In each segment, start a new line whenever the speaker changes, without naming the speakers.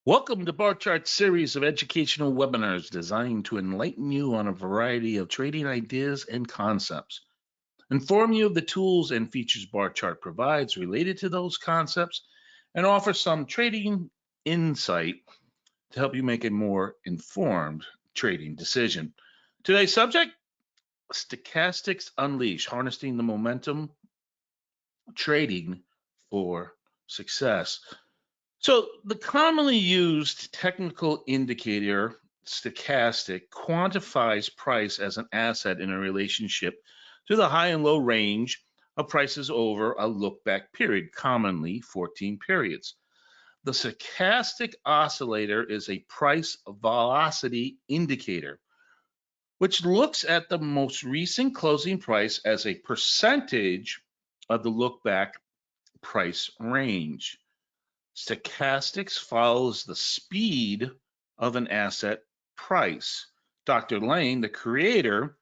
Welcome to Bar Chart series of educational webinars designed to enlighten you on a variety of trading ideas and concepts, inform you of the tools and features Bar Chart provides related to those concepts, and offer some trading insight to help you make a more informed trading decision. Today's subject, Stochastics Unleash, harnessing the momentum trading for success. So the commonly used technical indicator, stochastic, quantifies price as an asset in a relationship to the high and low range of prices over a look-back period, commonly 14 periods. The stochastic oscillator is a price velocity indicator, which looks at the most recent closing price as a percentage of the look-back price range. Stochastics follows the speed of an asset price. Dr. Lane, the creator,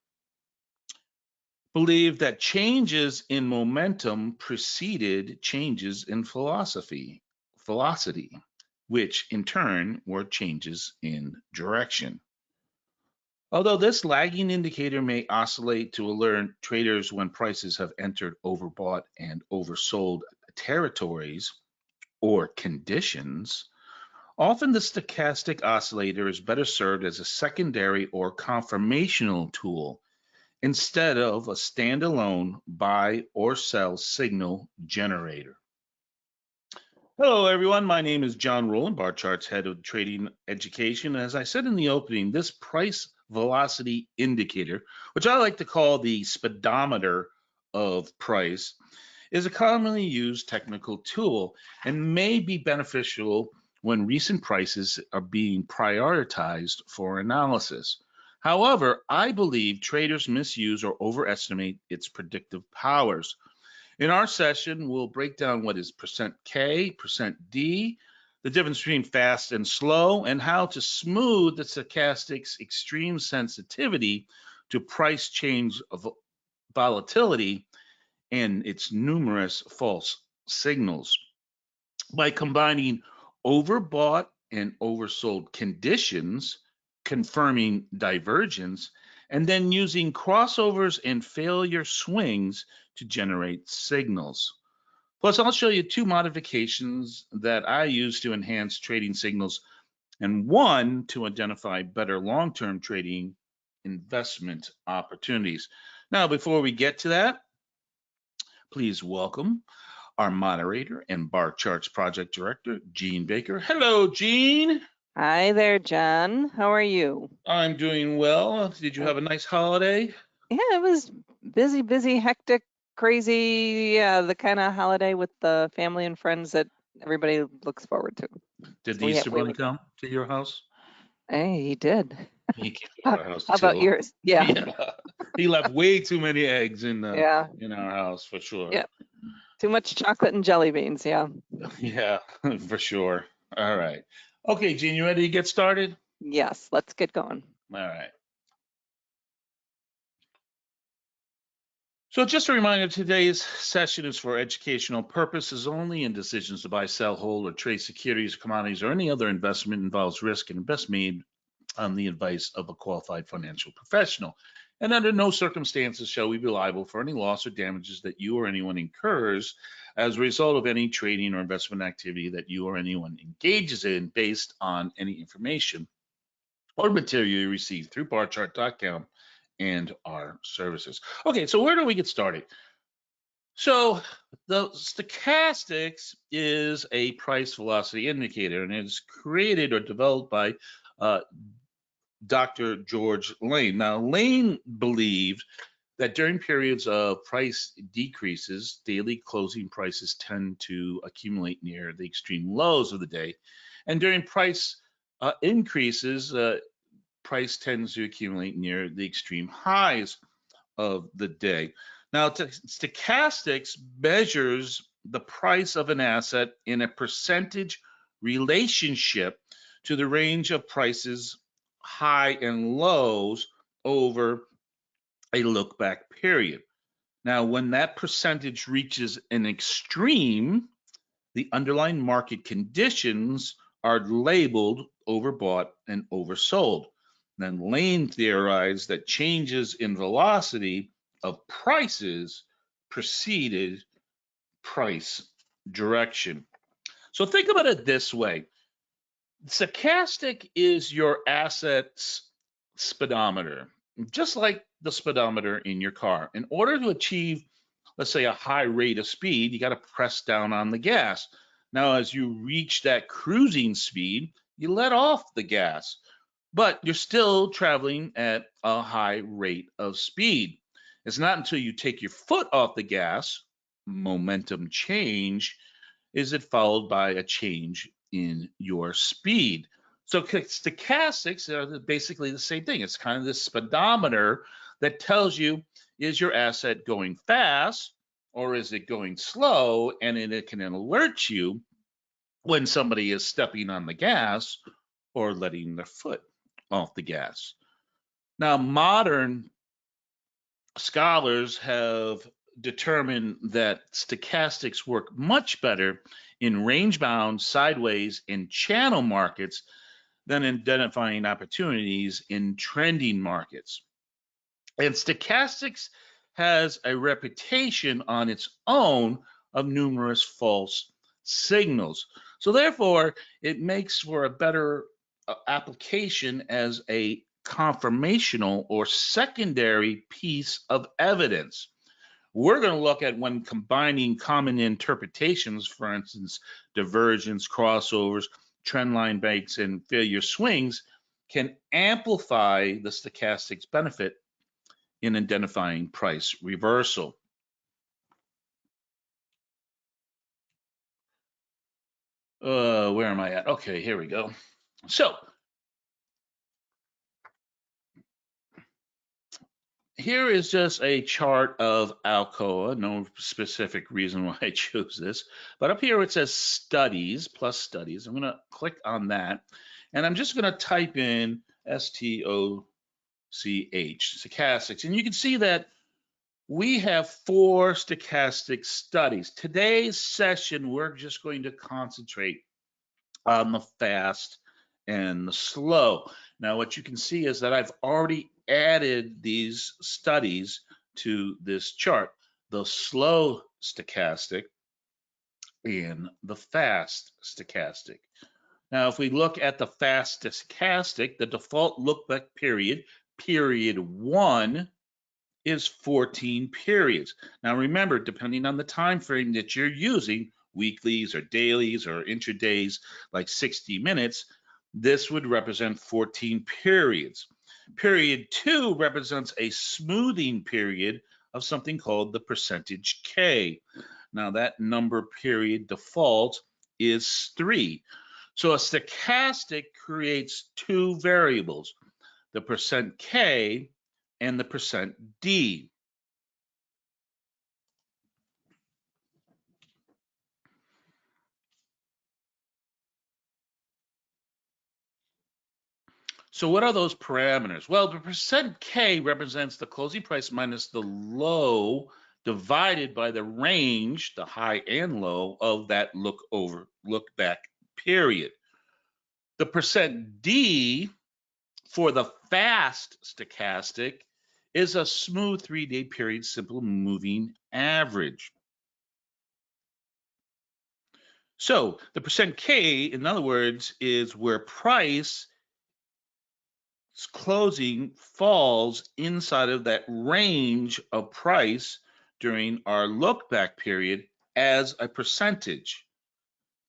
believed that changes in momentum preceded changes in velocity, which in turn were changes in direction. Although this lagging indicator may oscillate to alert traders when prices have entered overbought and oversold territories or conditions, often the stochastic oscillator is better served as a secondary or confirmational tool instead of a standalone buy or sell signal generator. Hello, everyone. My name is John Rowland, Bar Chart's head of trading education. As I said in the opening, this price velocity indicator, which I like to call the speedometer of price, is a commonly used technical tool and may be beneficial when recent prices are being prioritized for analysis. However, I believe traders misuse or overestimate its predictive powers. In our session, we'll break down what is %K, %D, the difference between fast and slow, and how to smooth the stochastic's extreme sensitivity to price change of volatility and its numerous false signals. By combining overbought and oversold conditions, confirming divergence, and then using crossovers and failure swings to generate signals. Plus, I'll show you two modifications that I use to enhance trading signals and one to identify better long-term trading investment opportunities. Now, before we get to that, please welcome our moderator and Bar Charts project director, Jean Baker. Hello, Jean.
Hi there, John. How are you?
I'm doing well. Did you have a nice holiday?
Yeah, it was busy, hectic, crazy. Yeah, the kind of holiday with the family and friends that everybody looks forward to.
Did the
We
Easter Bunny
were,
come to your house?
hey, he did.
He came to
How
our house
about
too.
yours? Yeah,
Yeah, he left way too many eggs
yeah,
in our house for sure.
yeah. Too much chocolate and jelly beans. Yeah.
Yeah, for sure. All right. Okay, Jean, you ready to get started?
Yes, let's get going.
All right. So just a reminder, today's session is for educational purposes only, and decisions to buy, sell, hold, or trade securities, commodities, or any other investment involves risk and best made on the advice of a qualified financial professional. And under no circumstances shall we be liable for any loss or damages that you or anyone incurs as a result of any trading or investment activity that you or anyone engages in based on any information or material you receive through barchart.com and our services. Okay, so where do we get started? So the stochastics is a price velocity indicator, and it's created or developed by Dr. George Lane. Now, Lane believed that during periods of price decreases, daily closing prices tend to accumulate near the extreme lows of the day, and during price increases, price tends to accumulate near the extreme highs of the day. Now, stochastics measures the price of an asset in a percentage relationship to the range of prices, high and lows, over a look back period. Now, when that percentage reaches an extreme, the underlying market conditions are labeled overbought and oversold. Then Lane theorized that changes in velocity of prices preceded price direction. So think about it this way. Stochastic is your asset's speedometer, just like the speedometer in your car. In order to achieve, let's say, a high rate of speed, you got to press down on the gas. Now, as you reach that cruising speed, you let off the gas, but you're still traveling at a high rate of speed. It's not until you take your foot off the gas, momentum change, is it followed by a change in your speed. So stochastics are basically the same thing. It's kind of this speedometer that tells you, is your asset going fast or is it going slow? And it can alert you when somebody is stepping on the gas or letting their foot off the gas. Now, modern scholars have determined that stochastics work much better in range bound, sideways, and channel markets than identifying opportunities in trending markets. And stochastics has a reputation on its own of numerous false signals. So, therefore, it makes for a better application as a confirmational or secondary piece of evidence. We're going to look at when combining common interpretations, for instance, divergence, crossovers, trendline breaks, and failure swings, can amplify the stochastic's benefit in identifying price reversal. Where am I at? Okay, here we go. So here is just a chart of Alcoa. No specific reason why I chose this, but up here it says studies plus studies. I'm going to click on that, and I'm just going to type in STOCH, stochastics, and you can see that we have 4 stochastic studies. Today's session, we're just going to concentrate on the fast and the slow. Now, what you can see is that I've already added these studies to this chart, the slow stochastic and the fast stochastic. Now, if we look at the fast stochastic, the default lookback period, period 1, is 14 periods. Now remember, depending on the time frame that you're using, weeklies or dailies or intradays, like 60 minutes, this would represent 14 periods. Period 2 represents a smoothing period of something called the percentage K. Now that number period default is 3. So a stochastic creates 2 variables, the percent K and the percent D. So what are those parameters? Well, the percent K represents the closing price minus the low divided by the range, the high and low of that look back period. The percent D for the fast stochastic is a smooth 3-day period simple moving average. So the percent K, in other words, is where price closing falls inside of that range of price during our look back period as a percentage.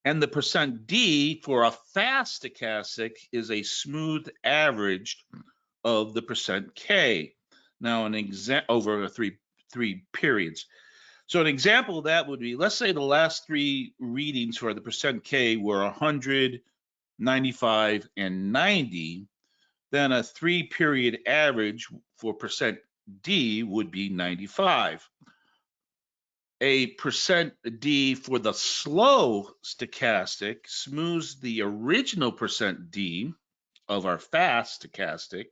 And the percent D for a fast stochastic is a smooth average of the percent K. Now, over three periods. So an example of that would be, let's say the last 3 readings for the percent K were 100, 95, and 90. Then a 3-period average for percent D would be 95. A percent D for the slow stochastic smooths the original percent D of our fast stochastic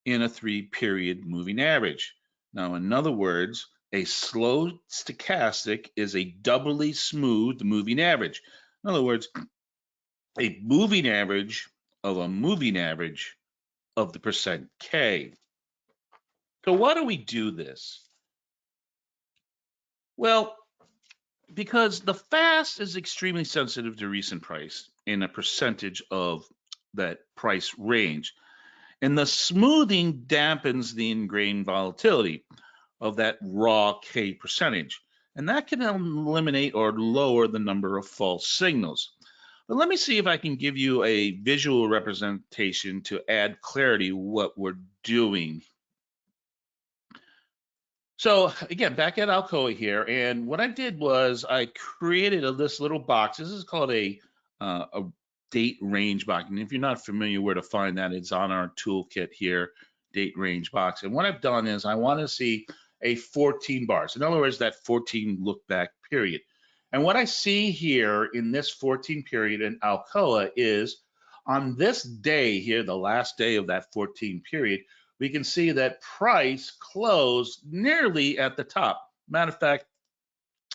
in a 3-period moving average. Now, in other words, a slow stochastic is a doubly smooth moving average. In other words, a moving average of a moving average of the percent K. So why do we do this? Well, because the fast is extremely sensitive to recent price in a percentage of that price range. And the smoothing dampens the ingrained volatility of that raw K percentage. And that can eliminate or lower the number of false signals. But let me see if I can give you a visual representation to add clarity what we're doing. So again, back at Alcoa here, and what I did was I created this little box. This is called a date range box. And if you're not familiar where to find that, it's on our toolkit here, date range box. And what I've done is I want to see a 14 bars. In other words, that 14 look back period. And what I see here in this 14 period in Alcoa is on this day here, the last day of that 14 period, we can see that price closed nearly at the top. Matter of fact,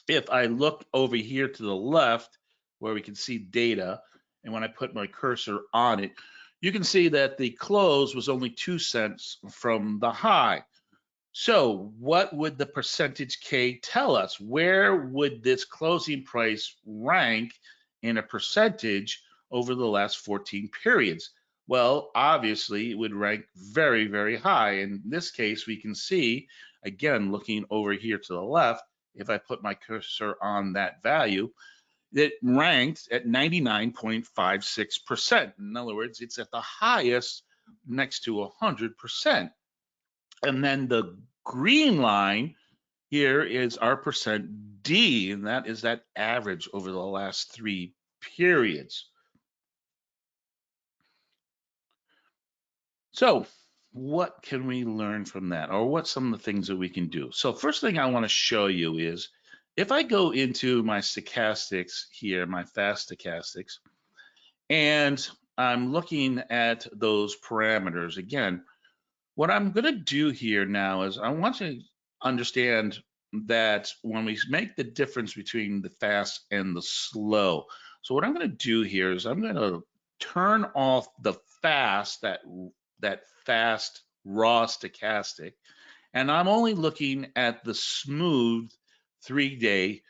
if I look over here to the left where we can see data, and when I put my cursor on it, you can see that the close was only 2 cents from the high. So what would the percentage K tell us? Where would this closing price rank in a percentage over the last 14 periods? Well, obviously, it would rank very, very high. In this case, we can see, again, looking over here to the left, if I put my cursor on that value, it ranked at 99.56%. In other words, it's at the highest next to 100%. And then the green line here is our percent D, and that is that average over the last 3 periods. So what can we learn from that, or what's some of the things that we can do? So first thing I want to show you is if I go into my stochastics here, my fast stochastics, and I'm looking at those parameters again, what I'm going to do here now is I want to understand that when we make the difference between the fast and the slow. So what I'm going to do here is I'm going to turn off the fast, that fast raw stochastic, and I'm only looking at the smooth 3-day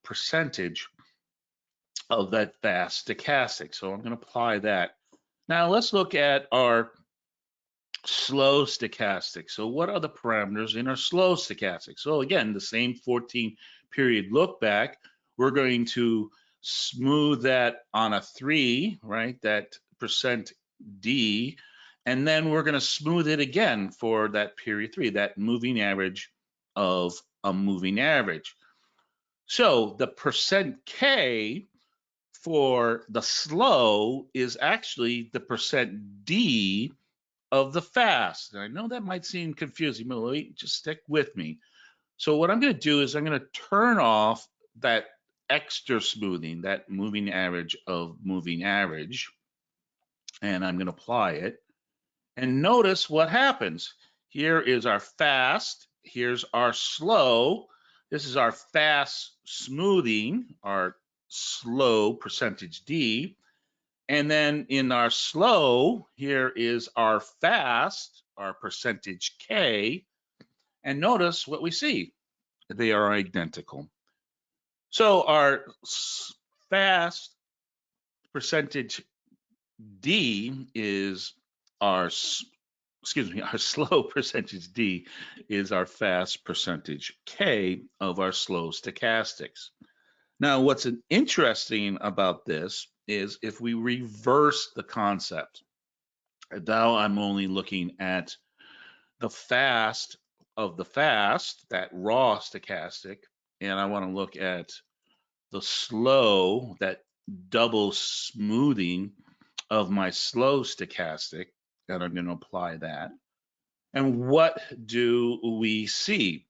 percentage of that fast stochastic. So I'm going to apply that. Now let's look at our slow stochastic. So what are the parameters in our slow stochastic? So again, the same 14 period look back, we're going to smooth that on a 3, right? That percent D, and then we're going to smooth it again for that period 3, that moving average of a moving average. So the percent K for the slow is actually the percent D of the fast. And I know that might seem confusing, but wait, just stick with me. So what I'm going to do is I'm going to turn off that extra smoothing, that moving average of moving average, and I'm going to apply it. And notice what happens. Here is our fast. Here's our slow. This is our fast smoothing, our slow percentage D. And then in our slow, here is our fast, our percentage K. And notice what we see. They are identical. So our fast percentage D is our, our slow percentage D is our fast percentage K of our slow stochastics. Now, what's interesting about this is if we reverse the concept, now I'm only looking at the fast of the fast, that raw stochastic, and I want to look at the slow, that double smoothing of my slow stochastic, and I'm going to apply that. And what do we see?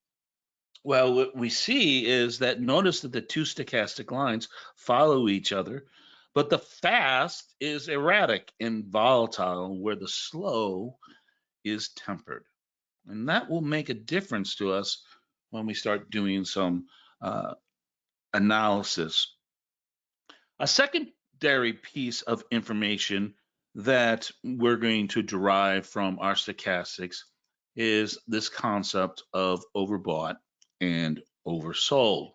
Well, what we see is that notice that the two stochastic lines follow each other, but the fast is erratic and volatile, where the slow is tempered. And that will make a difference to us when we start doing some analysis. A second secondary piece of information that we're going to derive from our stochastics is this concept of overbought and oversold.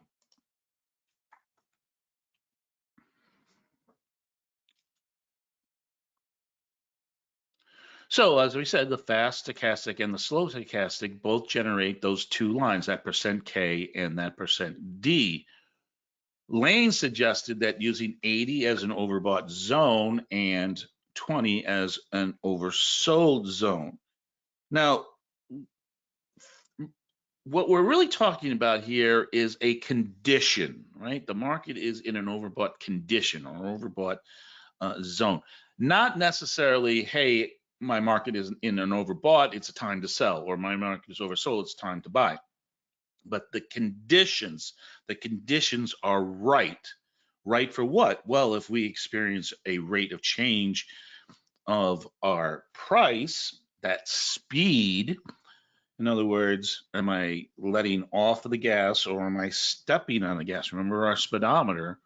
So as we said, the fast stochastic and the slow stochastic both generate those two lines, that percent K and that percent D. Lane suggested that using 80 as an overbought zone and 20 as an oversold zone. Now, what we're really talking about here is a condition, right? The market is in an overbought condition or overbought zone. Not necessarily, hey, my market is in an overbought, it's a time to sell, or my market is oversold, it's time to buy. But the conditions are right. Right for what? Well, if we experience a rate of change of our price, that speed, in other words, am I letting off of the gas or am I stepping on the gas? Remember our speedometer,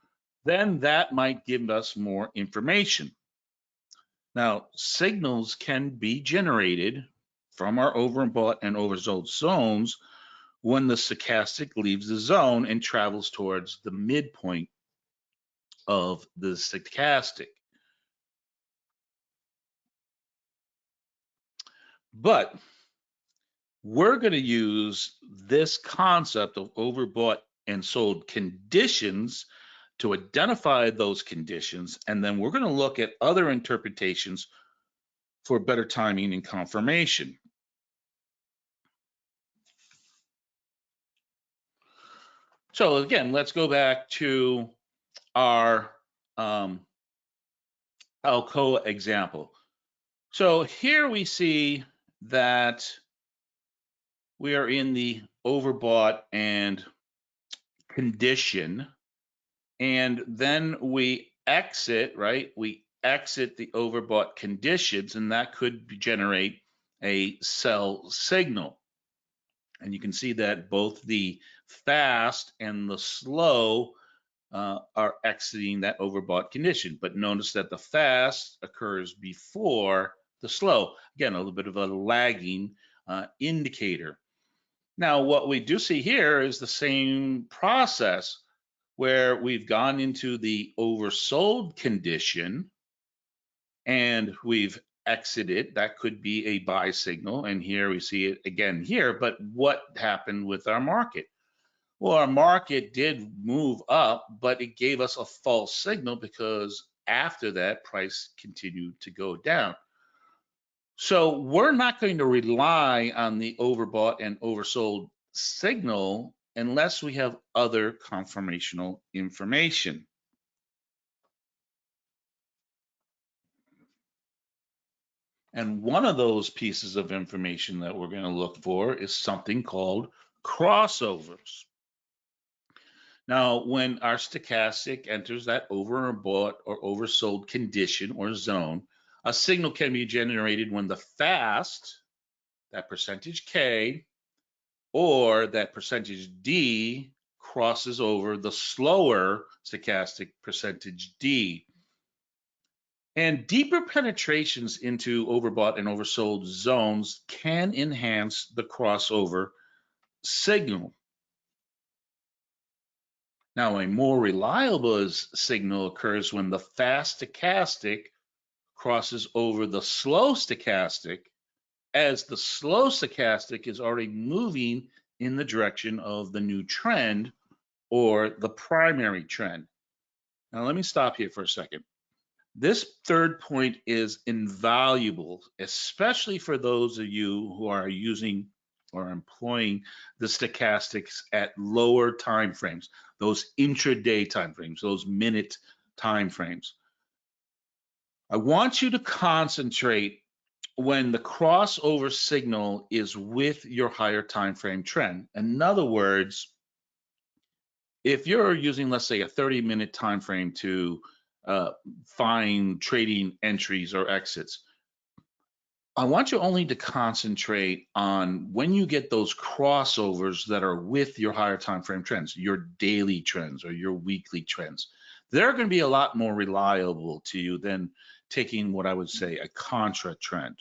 then that might give us more information. Now, signals can be generated from our overbought and oversold zones when the stochastic leaves the zone and travels towards the midpoint of the stochastic. But we're going to use this concept of overbought and sold conditions to identify those conditions, and then we're going to look at other interpretations for better timing and confirmation. So again, let's go back to our Alcoa example. So here we see that we are in the overbought and condition, and then we exit, right? We exit the overbought conditions, and that could generate a sell signal. And you can see that both the fast and the slow are exiting that overbought condition. But notice that the fast occurs before the slow. Again, a little bit of a lagging indicator. Now, what we do see here is the same process where we've gone into the oversold condition and we've exited. That could be a buy signal. And here we see it again here. But what happened with our market? Well, our market did move up, but it gave us a false signal because after that, price continued to go down. So we're not going to rely on the overbought and oversold signal unless we have other confirmational information. And one of those pieces of information that we're going to look for is something called crossovers. Now, when our stochastic enters that overbought or oversold condition or zone, a signal can be generated when the fast, that percentage K, or that percentage D crosses over the slower stochastic percentage D. And deeper penetrations into overbought and oversold zones can enhance the crossover signal. Now, a more reliable signal occurs when the fast stochastic crosses over the slow stochastic, as the slow stochastic is already moving in the direction of the new trend or the primary trend. Now, let me stop here for a second. This third point is invaluable, especially for those of you who are using or employing the stochastics at lower time frames, those intraday time frames, those minute time frames. I want you to concentrate when the crossover signal is with your higher time frame trend. In other words, if you're using, let's say, a 30-minute time frame to find trading entries or exits, I want you only to concentrate on when you get those crossovers that are with your higher time frame trends, your daily trends or your weekly trends. They're going to be a lot more reliable to you than taking what I would say a contra trend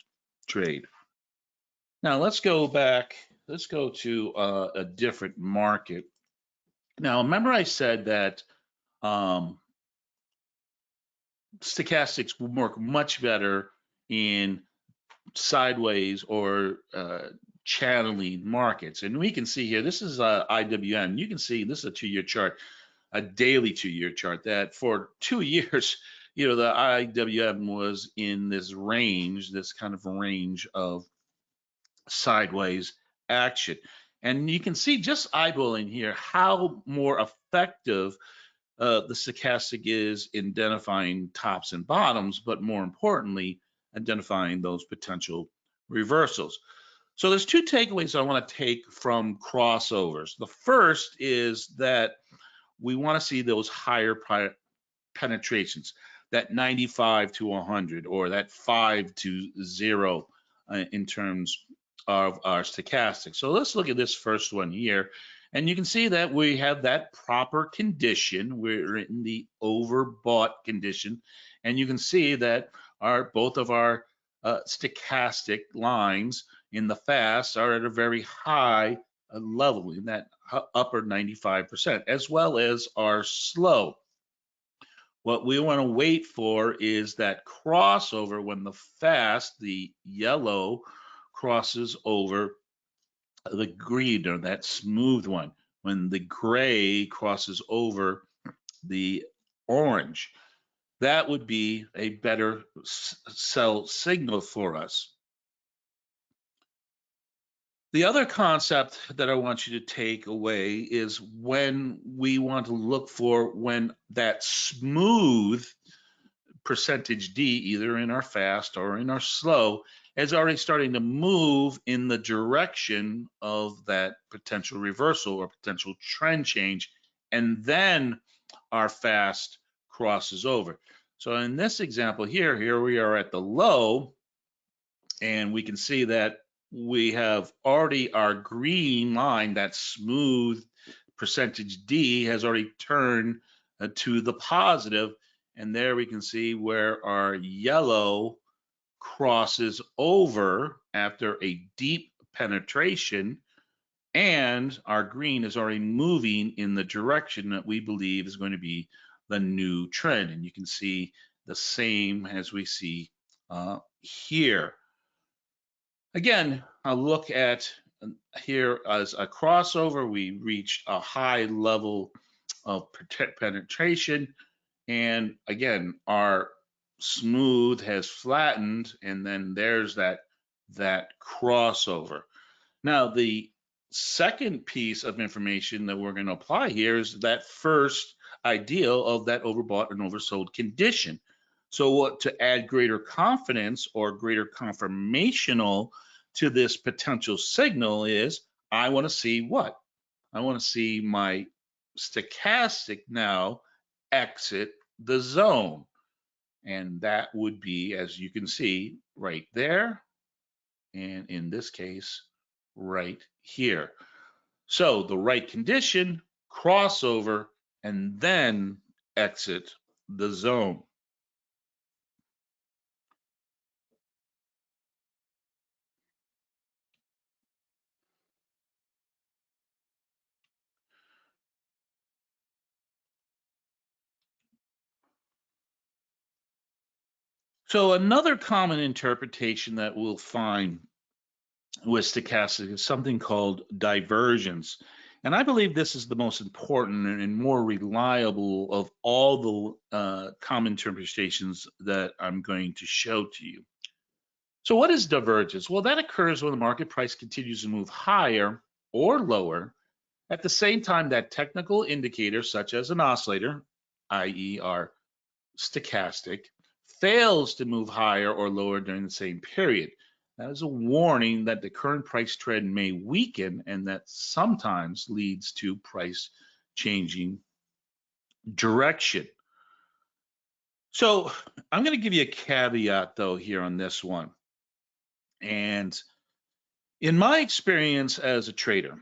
trade. Now let's go back. Let's go to a different market. Now remember I said that um, stochastics will work much better in sideways or channeling markets. And we can see here, this is IWM. You can see this is a 2-year chart, a daily 2-year chart that for 2 years, the IWM was in this range, this kind of range of sideways action. And you can see just eyeballing here how more effective the stochastic is in identifying tops and bottoms, but more importantly, identifying those potential reversals. So there's two takeaways I want to take from crossovers. The first is that we want to see those higher penetrations, that 95 to 100 or that 5 to 0 in terms of our stochastic. So let's look at this first one here. And you can see that we have that proper condition. We're in the overbought condition. And you can see that both of our stochastic lines in the fast are at a very high level in that upper 95%, as well as our slow. What we want to wait for is that crossover when the fast, the yellow, crosses over the green or that smooth one, when the gray crosses over the orange. That would be a better sell signal for us. The other concept that I want you to take away is when we want to look for when that smooth percentage D, either in our fast or in our slow, is already starting to move in the direction of that potential reversal or potential trend change. And then our fast crosses over. So in this example here we are at the low, and we can see that we have already our green line, that smooth percentage D, has already turned to the positive, and there we can see where our yellow crosses over after a deep penetration, and our green is already moving in the direction that we believe is going to be the new trend. And you can see the same as we see here. Again, I'll look at here as a crossover. We reached a high level of penetration. And again, our smooth has flattened, and then there's that crossover. Now, the second piece of information that we're going to apply here is that first ideal of that overbought and oversold condition. So what to add greater confidence or greater confirmational to this potential signal is I want to see what? I want to see my stochastic now exit the zone. And that would be, as you can see, right there. And in this case, right here. So the right condition, crossover, and then exit the zone. So another common interpretation that we'll find with stochastic is something called divergence. And I believe this is the most important and more reliable of all the common interpretations that I'm going to show to you. So what is divergence? Well, that occurs when the market price continues to move higher or lower at the same time that technical indicators such as an oscillator, i.e. our stochastic, fails to move higher or lower during the same period. That is a warning that the current price trend may weaken and that sometimes leads to price changing direction. So I'm going to give you a caveat though here on this one. And in my experience as a trader,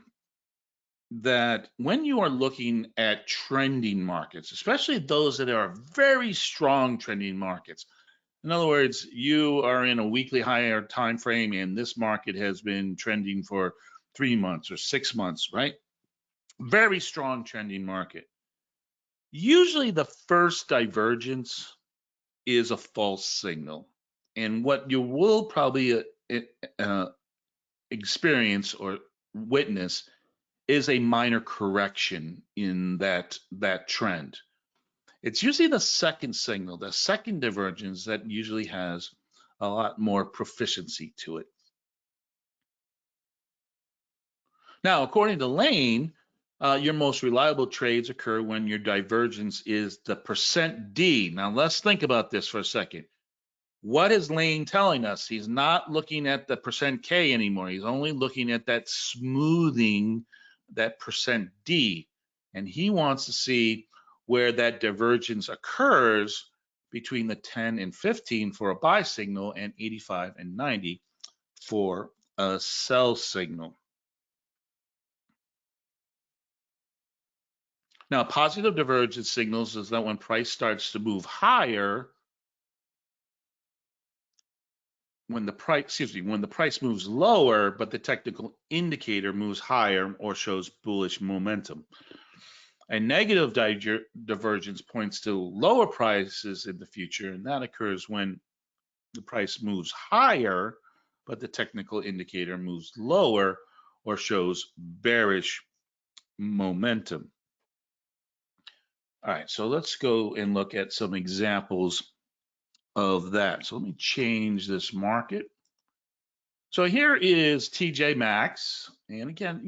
that when you are looking at trending markets, especially those that are very strong trending markets, in other words, you are in a weekly higher time frame and this market has been trending for 3 months or 6 months, right? Very strong trending market. Usually the first divergence is a false signal. And what you will probably uh, experience or witness is a minor correction in that trend. It's usually the second signal, the second divergence, that usually has a lot more proficiency to it. Now, according to Lane, your most reliable trades occur when your divergence is the percent D. Now, let's think about this for a second. What is Lane telling us? He's not looking at the percent K anymore. He's only looking at that smoothing, that percent D. And he wants to see where that divergence occurs between the 10 and 15 for a buy signal and 85 and 90 for a sell signal. Now, positive divergence signals is that when price starts to move higher, when the price moves lower, but the technical indicator moves higher or shows bullish momentum. A negative divergence points to lower prices in the future, and that occurs when the price moves higher, but the technical indicator moves lower or shows bearish momentum. All right, so let's go and look at some examples of that. So let me change this market. So here is TJ Maxx, and again,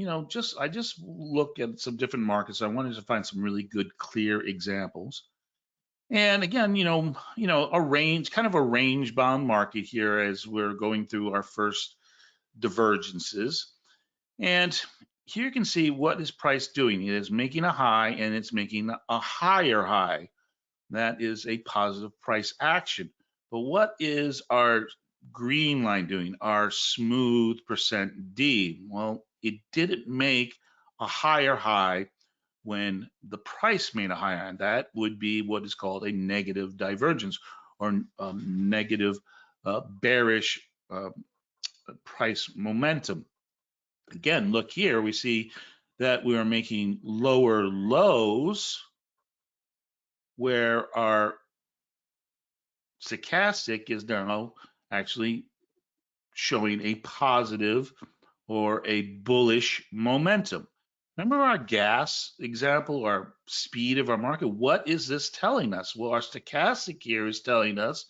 I just looked at some different markets. I wanted to find some really good, clear examples. And again, a range, kind of a range bound market here as we're going through our first divergences. And here you can see what is price doing. It is making a high and it's making a higher high. That is a positive price action. But what is our green line doing? Our smooth percent D. Well, it didn't make a higher high when the price made a higher high. That would be what is called a negative divergence or negative bearish price momentum. Again, look here, we see that we are making lower lows where our stochastic is now actually showing a positive or a bullish momentum. Remember our gas example, our speed of our market? What is this telling us? Well, our stochastic here is telling us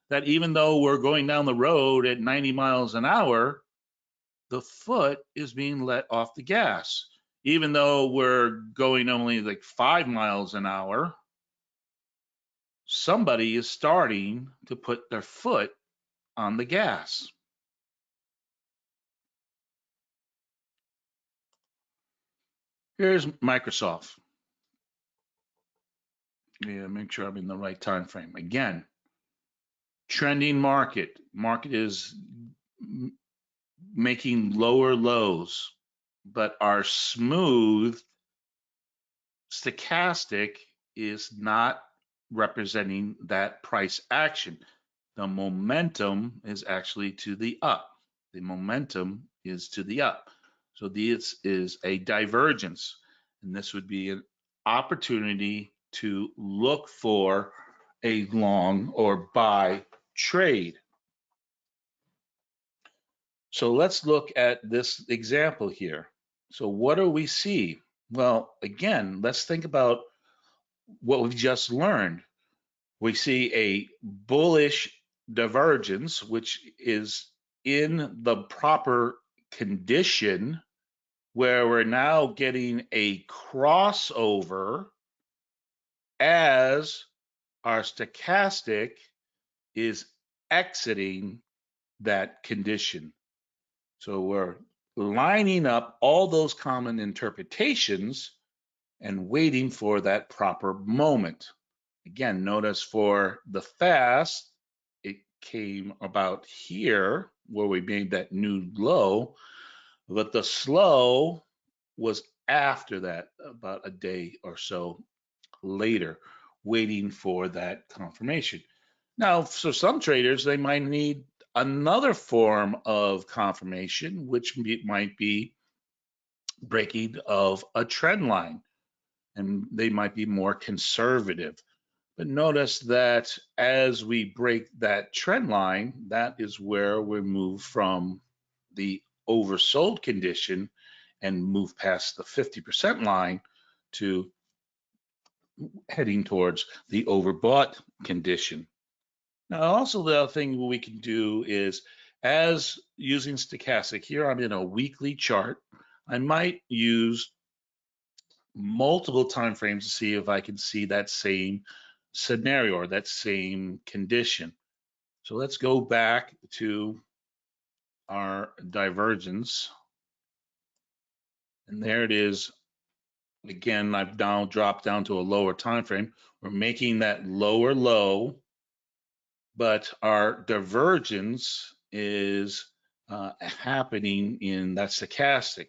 that even though we're going down the road at 90 miles an hour, the foot is being let off the gas. Even though we're going only like 5 miles an hour, somebody is starting to put their foot on the gas. Here's Microsoft. Yeah, make sure I'm in the right time frame. Again, trending market. Market is making lower lows, but our smooth stochastic is not representing that price action. The momentum is actually to the up. The momentum is to the up. So this is a divergence, and this would be an opportunity to look for a long or buy trade. So let's look at this example here. So what do we see? Well, again, let's think about what we've just learned. We see a bullish divergence, which is in the proper condition where we're now getting a crossover as our stochastic is exiting that condition. So we're lining up all those common interpretations and waiting for that proper moment. Again, notice for the fast, it came about here. where we made that new low, but the slow was after that, about a day or so later, waiting for that confirmation. Now, for some traders, they might need another form of confirmation, which might be breaking of a trend line, and they might be more conservative. But notice that as we break that trend line, that is where we move from the oversold condition and move past the 50% line to heading towards the overbought condition. Now, also the other thing we can do is, as using stochastic, here I'm in a weekly chart, I might use multiple time frames to see if I can see that same scenario or that same condition. So let's go back to our divergence. And there it is. Again, I've now dropped down to a lower time frame. We're making that lower low, but our divergence is happening in that stochastic.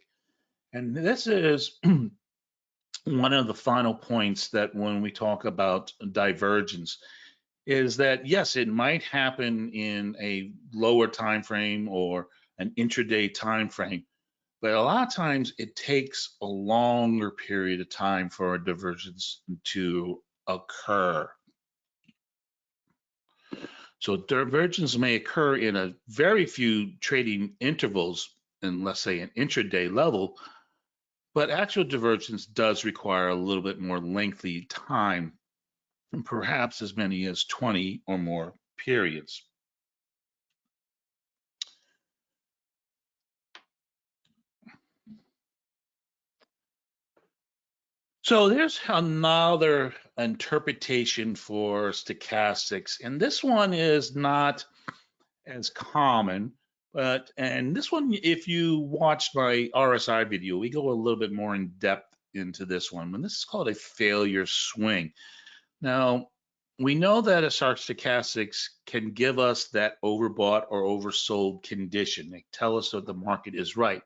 And this is one of the final points that when we talk about divergence is that, yes, it might happen in a lower time frame or an intraday time frame, but a lot of times it takes a longer period of time for a divergence to occur. So divergence may occur in a very few trading intervals, in let's say an intraday level, but actual divergence does require a little bit more lengthy time, and perhaps as many as 20 or more periods. So there's another interpretation for stochastics, and this one is not as common, and this one, if you watched my RSI video, we go a little bit more in depth into this one, and this is called a failure swing. Now, we know that a stochastics can give us that overbought or oversold condition. They tell us that the market is right.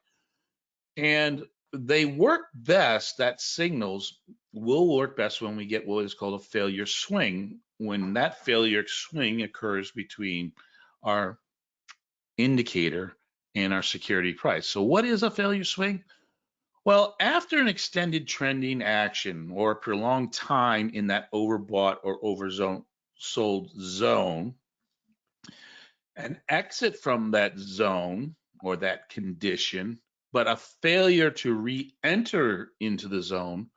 And they work best, that signals will work best when we get what is called a failure swing, when that failure swing occurs between our indicator and our security price. So what is a failure swing? Well, after an extended trending action or a prolonged time in that overbought or oversold zone, an exit from that zone or that condition, but a failure to re-enter into the zone,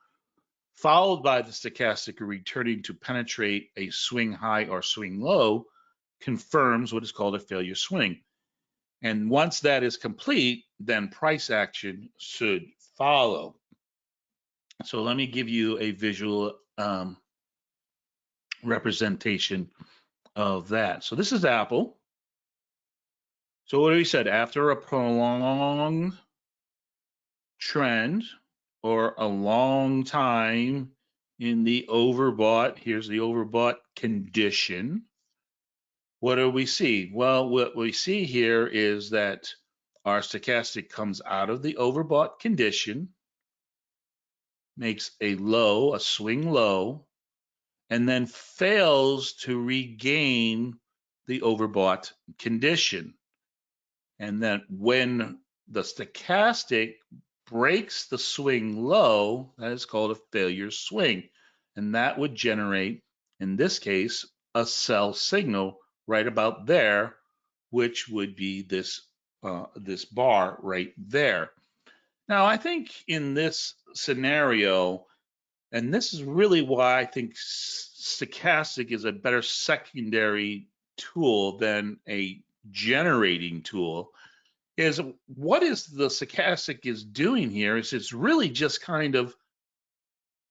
followed by the stochastic returning to penetrate a swing high or swing low, confirms what is called a failure swing. And once that is complete, then price action should follow. So let me give you a visual representation of that. So this is Apple. So what we said, after a prolonged trend or a long time in the overbought, here's the overbought condition, what do we see? Well, what we see here is that our stochastic comes out of the overbought condition, makes a low, a swing low, and then fails to regain the overbought condition. And then when the stochastic breaks the swing low, that is called a failure swing. And that would generate, in this case, a sell signal right about there, which would be this, this bar right there. Now, I think in this scenario, and this is really why I think stochastic is a better secondary tool than a generating tool, is what is the stochastic is doing here is it's really just kind of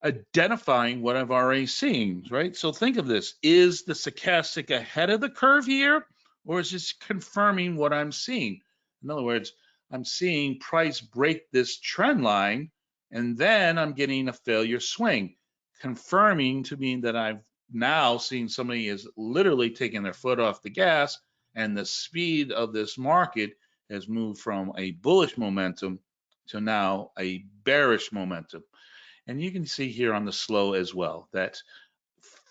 identifying what I've already seen, right? So think of this, is the stochastic ahead of the curve here, or is this confirming what I'm seeing? In other words, I'm seeing price break this trend line, and then I'm getting a failure swing, confirming to me that I've now seen somebody is literally taking their foot off the gas And the speed of this market has moved from a bullish momentum to now a bearish momentum. And you can see here on the slow as well that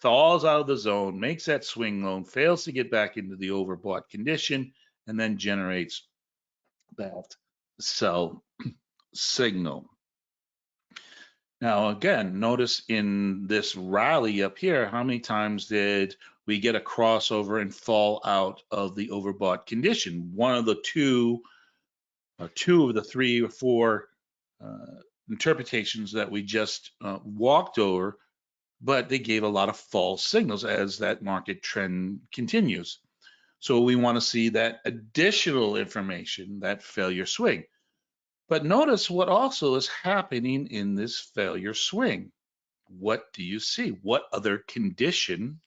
falls out of the zone, makes that swing low, fails to get back into the overbought condition, and then generates that sell signal. Now, again, notice in this rally up here, how many times did we get a crossover and fall out of the overbought condition? One of the two, or two of the three or four interpretations that we just walked over, but they gave a lot of false signals as that market trend continues. So we want to see that additional information, that failure swing. But notice what also is happening in this failure swing. What do you see? What other condition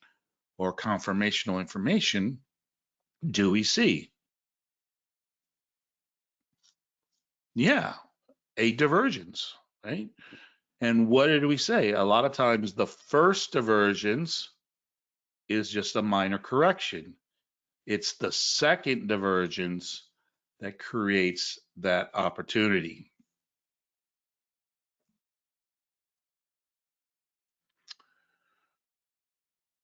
or confirmational information do we see? Yeah, a divergence, right? And what did we say? A lot of times the first divergence is just a minor correction. It's the second divergence that creates that opportunity.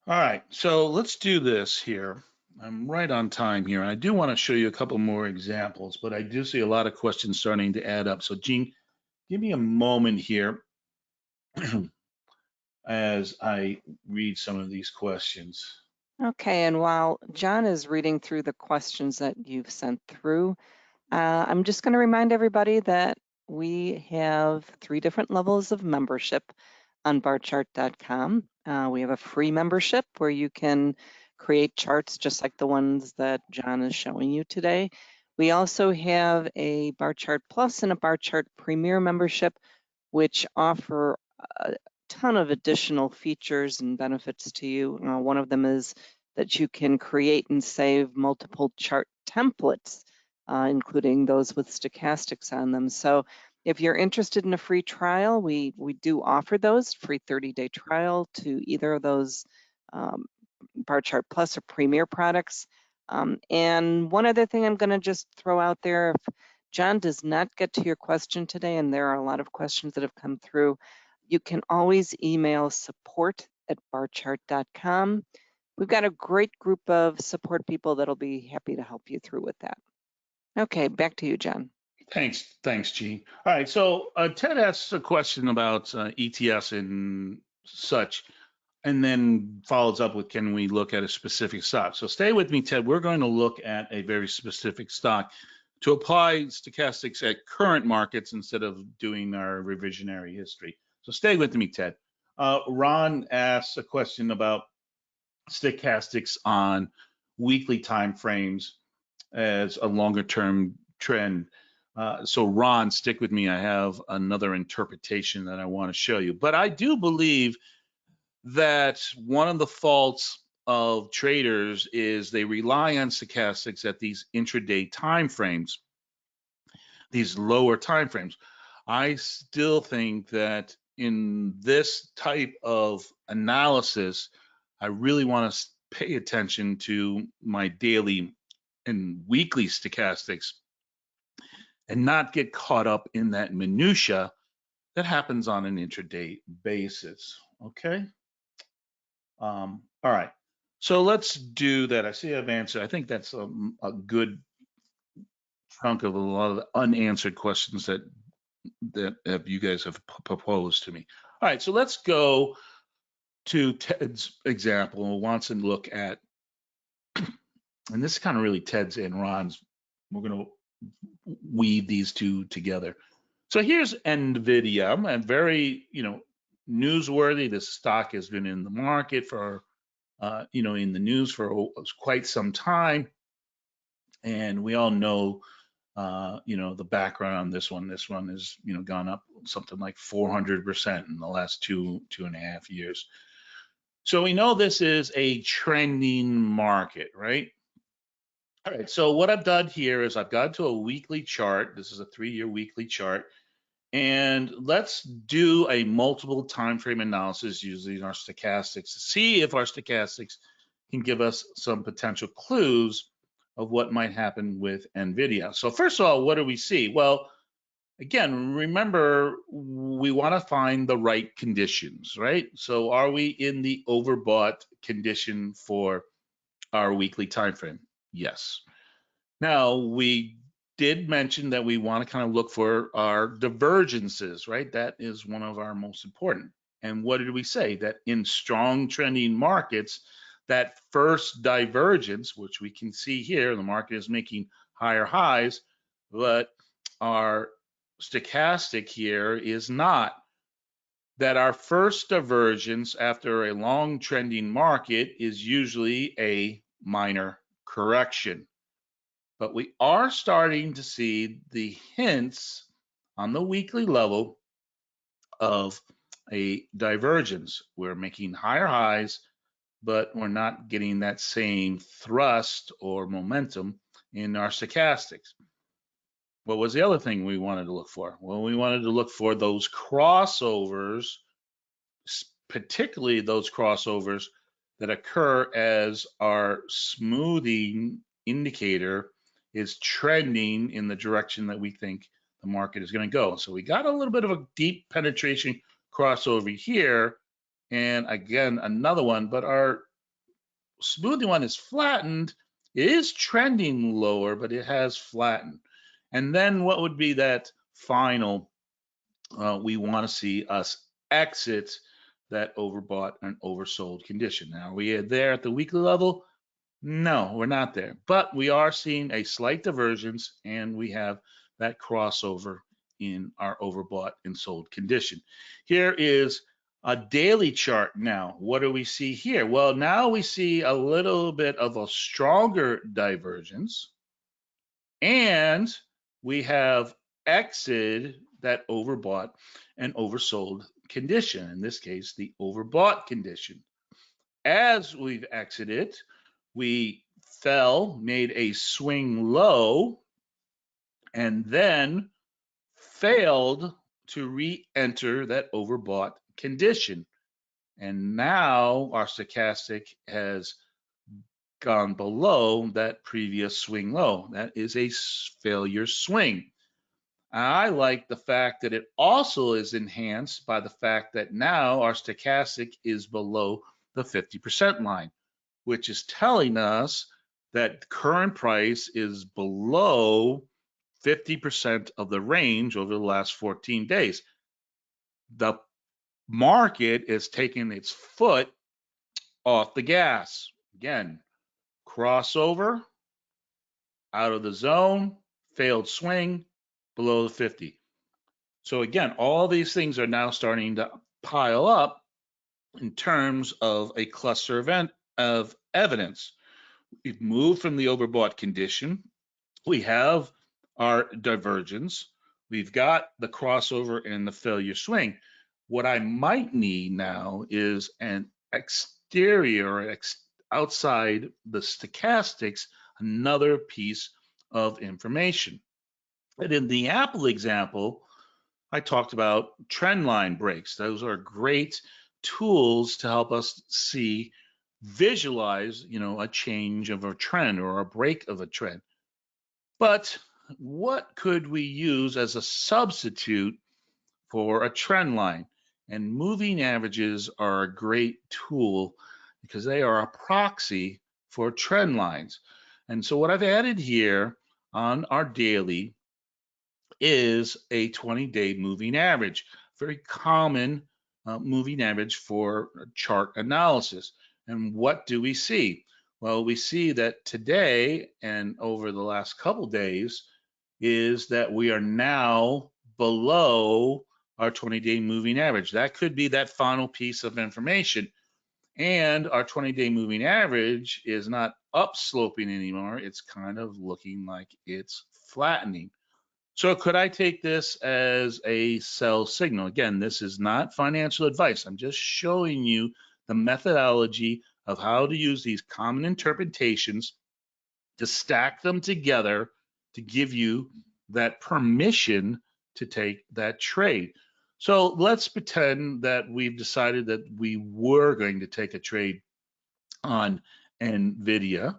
All right, so let's do this here. I'm right on time here. I do want to show you a couple more examples, but I do see a lot of questions starting to add up. So Gene, give me a moment here as I read some of these questions.
Okay, and while John is reading through the questions that you've sent through, I'm just going to remind everybody that we have 3 different levels of membership on barchart.com. We have a free membership where you can create charts just like the ones that John is showing you today. We also have a Bar Chart Plus and a Bar Chart Premier membership, which offer a ton of additional features and benefits to you. One of them is that you can create and save multiple chart templates, including those with stochastics on them. So if you're interested in a free trial, we do offer those, free 30-day trial to either of those Bar Chart Plus or Premier products. And one other thing I'm going to just throw out there, if John does not get to your question today, and there are a lot of questions that have come through, you can always email support@barchart.com. We've got a great group of support people that'll be happy to help you through with that. Okay, back to you, John.
Thanks, Gene. All right, so Ted asks a question about ETFs and such, and then follows up with, can we look at a specific stock? So stay with me, Ted. We're going to look at a very specific stock to apply stochastics at current markets instead of doing our revisionary history. So stay with me, Ted. Ron asks a question about stochastics on weekly time frames as a longer term trend. So Ron, stick with me. I have another interpretation that I want to show you. But I do believe that one of the faults of traders is they rely on stochastics at these intraday time frames, these lower time frames. I still think that in this type of analysis, I really want to pay attention to my daily and weekly stochastics and not get caught up in that minutia that happens on an intraday basis. Okay. All right. So let's do that. I see I've answered. I think that's a good chunk of a lot of the unanswered questions that you guys have proposed to me. All right. So let's go to Ted's example. Who wants to look at, and this is kind of really Ted's and Ron's. We're going to weave these two together. So here's NVIDIA, and very, newsworthy. This stock has been in the market for, in the news for quite some time, and we all know, the background on this one. This one has, gone up something like 400% in the last two and a half years. So we know this is a trending market, right? All right, so what I've done here is I've gone to a weekly chart. This is a 3-year weekly chart. And let's do a multiple time frame analysis using our stochastics to see if our stochastics can give us some potential clues of what might happen with NVIDIA. So first of all, what do we see? Well, again, remember, we want to find the right conditions, right? So are we in the overbought condition for our weekly time frame? Yes. Now, we did mention that we want to kind of look for our divergences, right? That is one of our most important. And what did we say? That in strong trending markets, that first divergence, which we can see here, the market is making higher highs, but our stochastic here is not. That our first divergence after a long trending market is usually a minor correction. But we are starting to see the hints on the weekly level of a divergence. We're making higher highs, but we're not getting that same thrust or momentum in our stochastics. What was the other thing we wanted to look for? Well, we wanted to look for those crossovers, particularly those crossovers that occur as our smoothing indicator is trending in the direction that we think the market is going to go. So we got a little bit of a deep penetration crossover here, and again another one, but our smoothing one is flattened. It is trending lower, but it has flattened. And then what would be that final? We want to see us exit that overbought and oversold condition. Now, are we there at the weekly level? No, we're not there, but we are seeing a slight divergence, and we have that crossover in our overbought and sold condition. Here is a daily chart now. What do we see here? Well, now we see a little bit of a stronger divergence, and we have exited that overbought and oversold condition, in this case, the overbought condition. As we've exited, we fell, made a swing low, and then failed to re-enter that overbought condition. And now our stochastic has gone below that previous swing low. That is a failure swing. I like the fact that it also is enhanced by the fact that now our stochastic is below the 50% line, which is telling us that current price is below 50% of the range over the last 14 days. The market is taking its foot off the gas. Again, crossover, out of the zone, failed swing, below the 50. So again, all these things are now starting to pile up in terms of a cluster event of evidence. We've moved from the overbought condition. We have our divergence. We've got the crossover and the failure swing. What I might need now is an exterior, outside the stochastics, another piece of information. And in the Apple example, I talked about trend line breaks. Those are great tools to help us see, visualize, a change of a trend or a break of a trend. But what could we use as a substitute for a trend line? And moving averages are a great tool because they are a proxy for trend lines. And so what I've added here on our daily is a 20-day moving average, very common moving average for chart analysis. And what do we see? Well, we see that today and over the last couple days is that we are now below our 20-day moving average. That could be that final piece of information. And our 20-day moving average is not upsloping anymore. It's kind of looking like it's flattening. So could I take this as a sell signal? Again, this is not financial advice. I'm just showing you the methodology of how to use these common interpretations to stack them together to give you that permission to take that trade. So let's pretend that we've decided that we were going to take a trade on NVIDIA.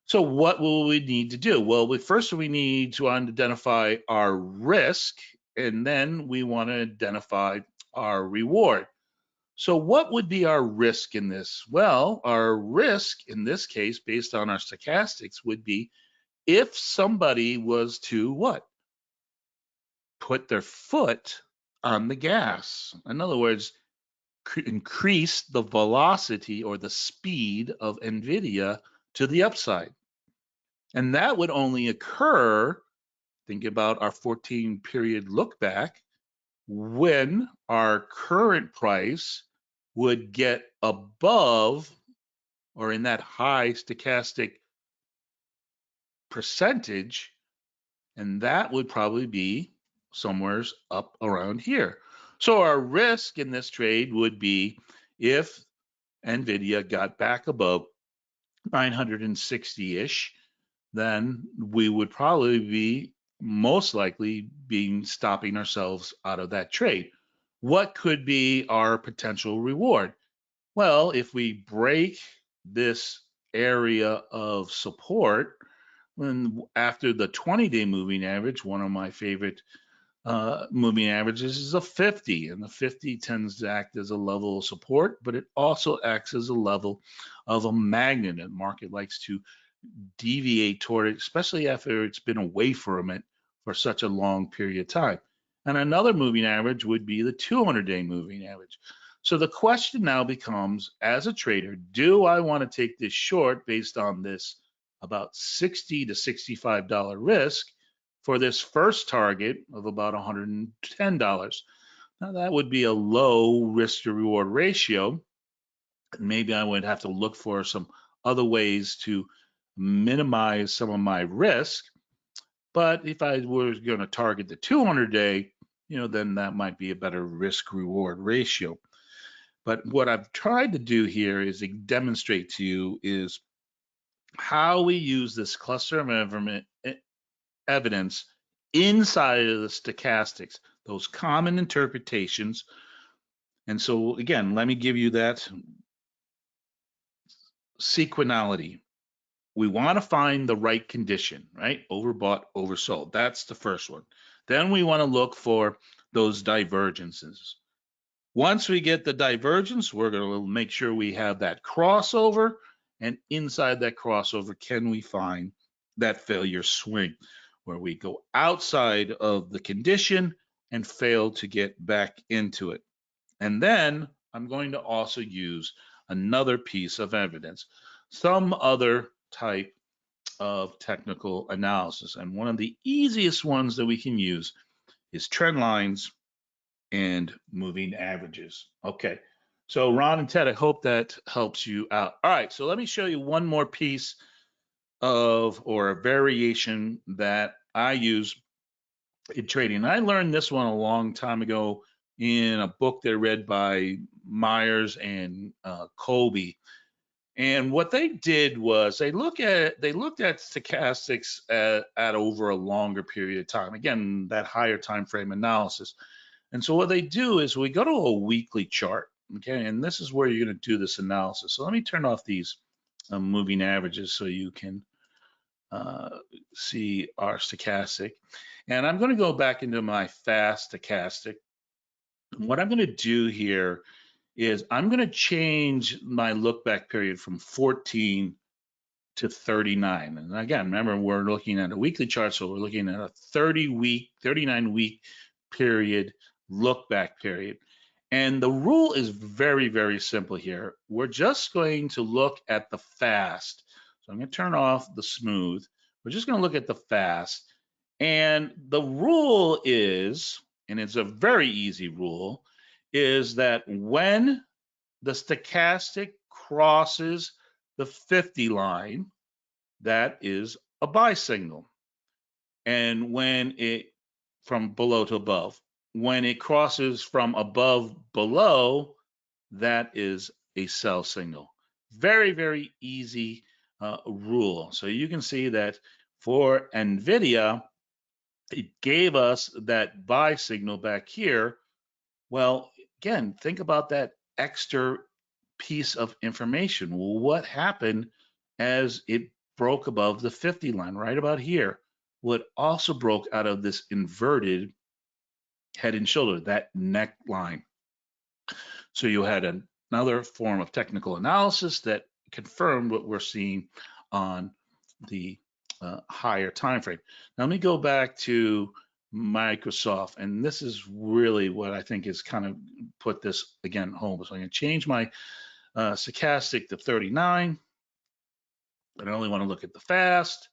So what will we need to do? Well, first we need to identify our risk, and then we want to identify our reward. So what would be our risk in this? Well, our risk in this case, based on our stochastics, would be if somebody was to what? Put their foot on the gas. In other words, increase the velocity or the speed of NVIDIA to the upside. And that would only occur, think about our 14 period look back, when our current price would get above or in that high stochastic percentage, and that would probably be somewhere up around here. So our risk in this trade would be if NVIDIA got back above 960-ish, then we would probably be most likely being stopping ourselves out of that trade. What could be our potential reward? Well, if we break this area of support, when after the 20-day moving average, one of my favorite moving averages is a 50, and the 50 tends to act as a level of support, but it also acts as a level of a magnet. The market likes to deviate toward it, especially after it's been away from it for such a long period of time. And another moving average would be the 200-day moving average. So the question now becomes, as a trader, do I want to take this short based on this about $60 to $65 risk for this first target of about $110? Now that would be a low risk to reward ratio. Maybe I would have to look for some other ways to minimize some of my risk. But if I were going to target the 200-day, then that might be a better risk reward ratio. But what I've tried to do here is to demonstrate to you is how we use this cluster of evidence inside of the stochastics, those common interpretations. And so again, let me give you that sequentiality. We want to find the right condition, right? Overbought, oversold. That's the first one. Then we want to look for those divergences. Once we get the divergence, we're going to make sure we have that crossover. And inside that crossover, can we find that failure swing where we go outside of the condition and fail to get back into it? And then I'm going to also use another piece of evidence, some other type of technical analysis. And one of the easiest ones that we can use is trend lines and moving averages. Okay, so Ron and Ted, I hope that helps you out. All right, so let me show you one more piece of or a variation that I use in trading. I learned this one a long time ago in a book they read by Myers and Colby. And what they did was they looked at stochastics at over a longer period of time. Again, that higher time frame analysis. And so what they do is we go to a weekly chart, okay? And this is where you're going to do this analysis. So let me turn off these moving averages so you can see our stochastic. And I'm going to go back into my fast stochastic. What I'm going to do here is I'm going to change my look back period from 14 to 39. And again, remember, we're looking at a weekly chart, so we're looking at a 39-week period, look back period. And the rule is very, very simple here. We're just going to look at the fast. So I'm going to turn off the smooth. We're just going to look at the fast. And the rule is, and it's a very easy rule, is that when the stochastic crosses the 50 line, that is a buy signal. And when it, from below to above, when it crosses from above below, that is a sell signal. Very, very easy rule. So you can see that for NVIDIA, it gave us that buy signal back here. Well, again, think about that extra piece of information. Well, what happened as it broke above the 50 line, right about here. What also broke out of this inverted head and shoulder, that neckline. So you had another form of technical analysis that confirmed what we're seeing on the higher time frame. Now let me go back to Microsoft, and this is really what I think is kind of put this again home. So I'm going to change my stochastic to 39. I only want to look at the fast,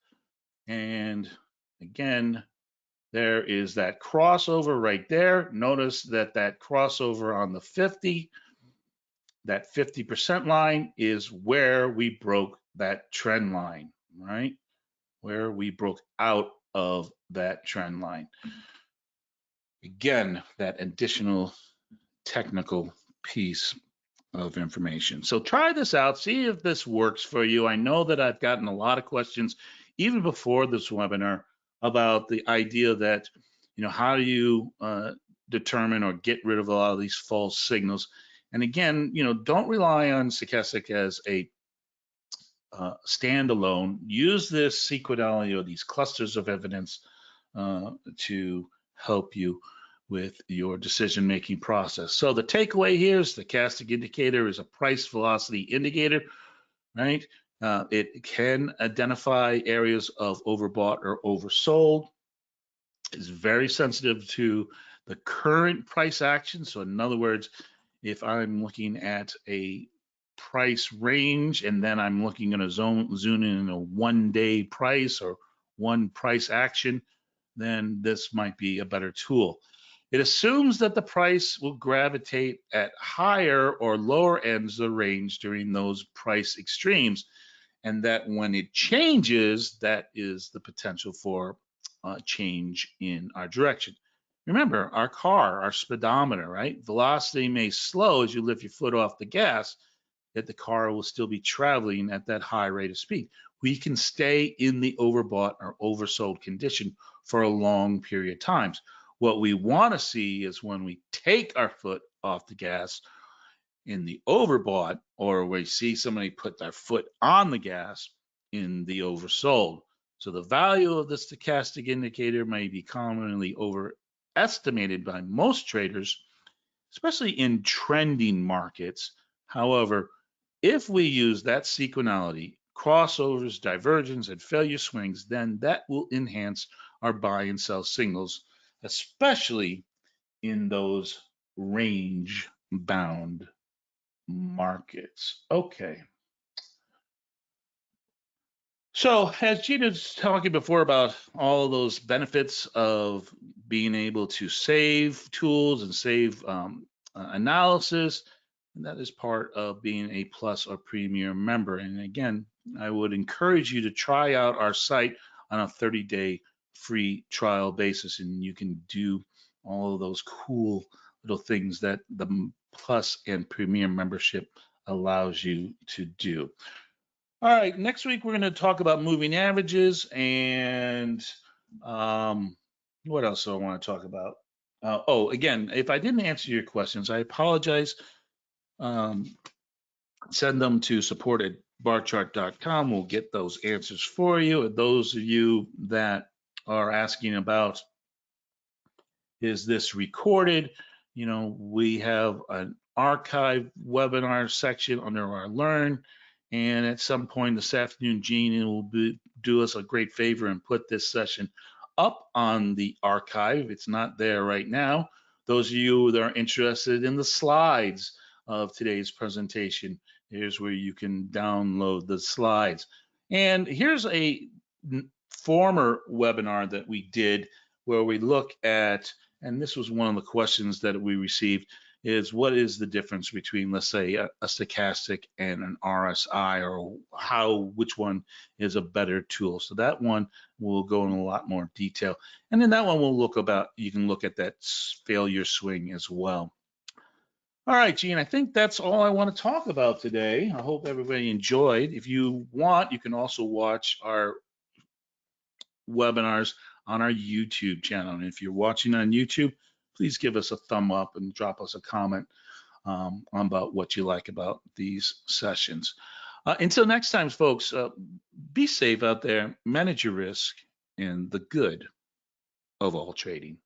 and again, there is that crossover right there. Notice that that crossover on the 50, that 50% line is where we broke that trend line, right? Where we broke out of that trend line. Again, that additional technical piece of information. So try this out, see if this works for you. I know that I've gotten a lot of questions even before this webinar about the idea that, how do you determine or get rid of a lot of these false signals? And again, don't rely on stochastic as a standalone. Use this sequentiality or these clusters of evidence to help you with your decision-making process. So the takeaway here is the stochastic indicator is a price velocity indicator, right? It can identify areas of overbought or oversold. It's very sensitive to the current price action. So in other words, if I'm looking at a price range and then I'm looking at a zoom in a 1-day price or one price action, then this might be a better tool. It assumes that the price will gravitate at higher or lower ends of the range during those price extremes, and that when it changes, that is the potential for change in our direction. Remember, our car, our speedometer, right? Velocity may slow as you lift your foot off the gas, yet the car will still be traveling at that high rate of speed. We can stay in the overbought or oversold condition for a long period of times. What we want to see is when we take our foot off the gas in the overbought, or we see somebody put their foot on the gas in the oversold. So the value of the stochastic indicator may be commonly overestimated by most traders, especially in trending markets. However, if we use that sequentiality, crossovers, divergence, and failure swings, then that will enhance our buy and sell signals, especially in those range bound markets. Okay. So as Gina was talking before about all those benefits of being able to save tools and save analysis, and that is part of being a plus or premium member. And again, I would encourage you to try out our site on a 30-day free trial basis, and you can do all of those cool little things that the plus and premium membership allows you to do. All right, next week we're going to talk about moving averages and what else do I want to talk about? Again, if I didn't answer your questions, I apologize. Send them to support@barchart.com. We'll get those answers for you. And those of you that are asking about, is this recorded? We have an archive webinar section under our Learn. And at some point this afternoon, Gina will do us a great favor and put this session up on the archive. It's not there right now. Those of you that are interested in the slides of today's presentation, here's where you can download the slides. And here's a former webinar that we did where we look at, and this was one of the questions that we received, is what is the difference between, let's say, a stochastic and an RSI, or which one is a better tool. So that one will go in a lot more detail. And then that one will you can look at that failure swing as well. All right, Gene, I think that's all I want to talk about today. I hope everybody enjoyed. If you want, you can also watch our webinars on our YouTube channel. And if you're watching on YouTube, please give us a thumb up and drop us a comment about what you like about these sessions. Until next time, folks, be safe out there, manage your risk, and the good of all trading.